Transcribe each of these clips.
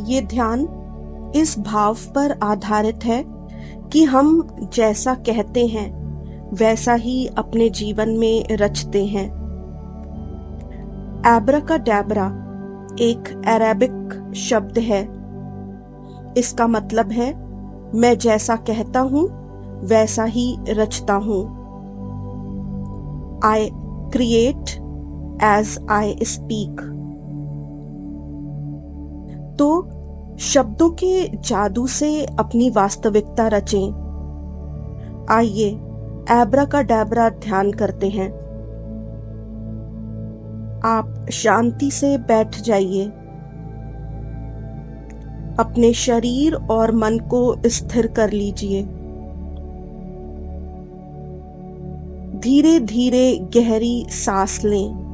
ये ध्यान इस भाव पर आधारित है कि हम जैसा कहते हैं वैसा ही अपने जीवन में रचते हैं। एब्राकाडैब्रा एक अरेबिक शब्द है। इसका मतलब है मैं जैसा कहता हूं वैसा ही रचता हूं। I create as I speak। तो शब्दों के जादू से अपनी वास्तविकता रचें। आइए एब्राकाडैब्रा ध्यान करते हैं। आप शांति से बैठ जाइए। अपने शरीर और मन को स्थिर कर लीजिए। धीरे धीरे गहरी सांस लें।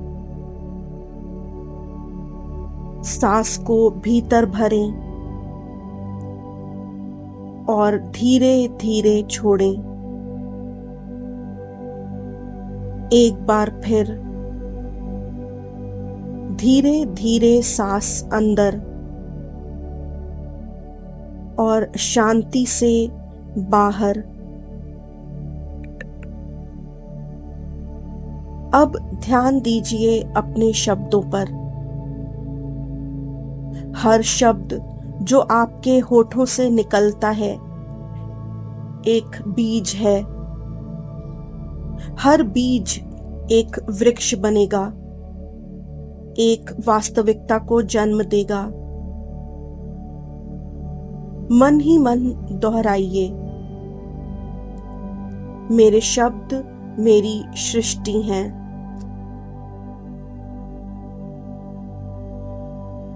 सांस को भीतर भरें और धीरे धीरे छोड़ें। एक बार फिर धीरे धीरे सांस अंदर और शांति से बाहर। अब ध्यान दीजिए अपने शब्दों पर। हर शब्द जो आपके होठों से निकलता है एक बीज है। हर बीज एक वृक्ष बनेगा, एक वास्तविकता को जन्म देगा। मन ही मन दोहराइए, मेरे शब्द मेरी सृष्टि हैं।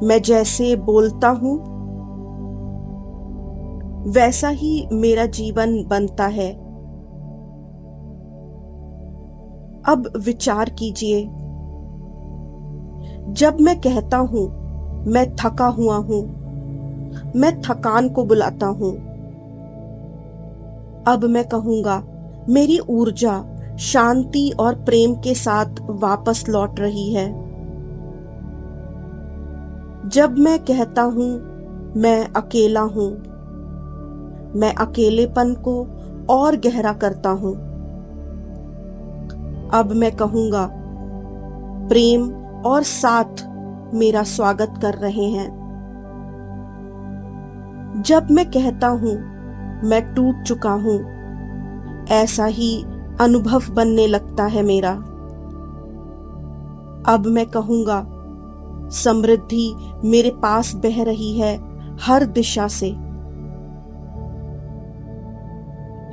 मैं जैसे बोलता हूं वैसा ही मेरा जीवन बनता है। अब विचार कीजिए, जब मैं कहता हूं मैं थका हुआ हूं, मैं थकान को बुलाता हूं। अब मैं कहूंगा मेरी ऊर्जा शांति और प्रेम के साथ वापस लौट रही है। जब मैं कहता हूं मैं अकेला हूं, मैं अकेलेपन को और गहरा करता हूं। अब मैं कहूंगा प्रेम और साथ मेरा स्वागत कर रहे हैं। जब मैं कहता हूं मैं टूट चुका हूं, ऐसा ही अनुभव बनने लगता है मेरा। अब मैं कहूंगा समृद्धि मेरे पास बह रही है हर दिशा से।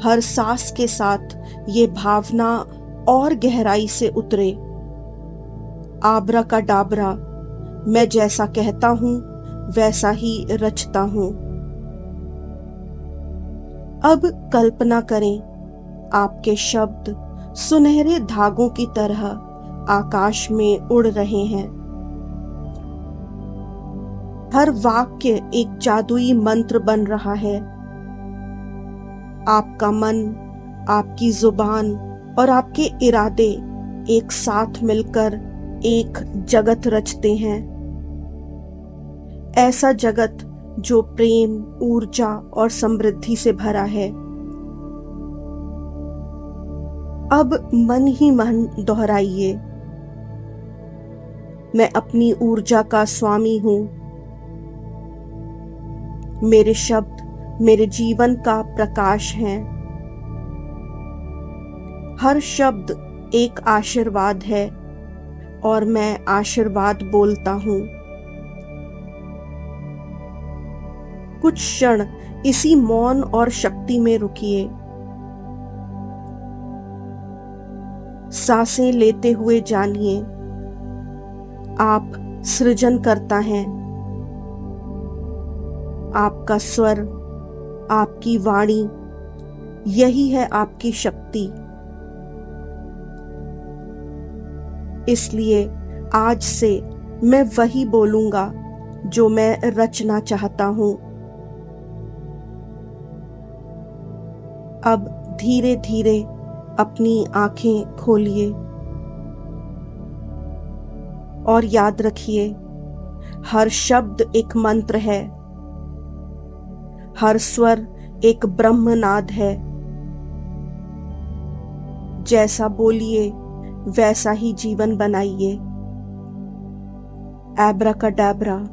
हर सांस के साथ ये भावना और गहराई से उतरे। आब्राकाडाब्रा, मैं जैसा कहता हूं वैसा ही रचता हूं। अब कल्पना करें आपके शब्द सुनहरे धागों की तरह आकाश में उड़ रहे हैं। हर वाक्य एक जादुई मंत्र बन रहा है। आपका मन, आपकी जुबान और आपके इरादे एक साथ मिलकर एक जगत रचते हैं। ऐसा जगत जो प्रेम, ऊर्जा और समृद्धि से भरा है। अब मन ही मन दोहराइए, मैं अपनी ऊर्जा का स्वामी हूं। मेरे शब्द मेरे जीवन का प्रकाश हैं। हर शब्द एक आशीर्वाद है और मैं आशीर्वाद बोलता हूं। कुछ क्षण इसी मौन और शक्ति में रुकिए। सांसें लेते हुए जानिए, आप सृजनकर्ता हैं। आपका स्वर, आपकी वाणी, यही है आपकी शक्ति। इसलिए आज से मैं वही बोलूंगा जो मैं रचना चाहता हूं। अब धीरे धीरे अपनी आंखें खोलिए और याद रखिए, हर शब्द एक मंत्र है हर स्वर एक ब्रह्मनाद है। जैसा बोलिए वैसा ही जीवन बनाइए। एब्राकाडाब्रा।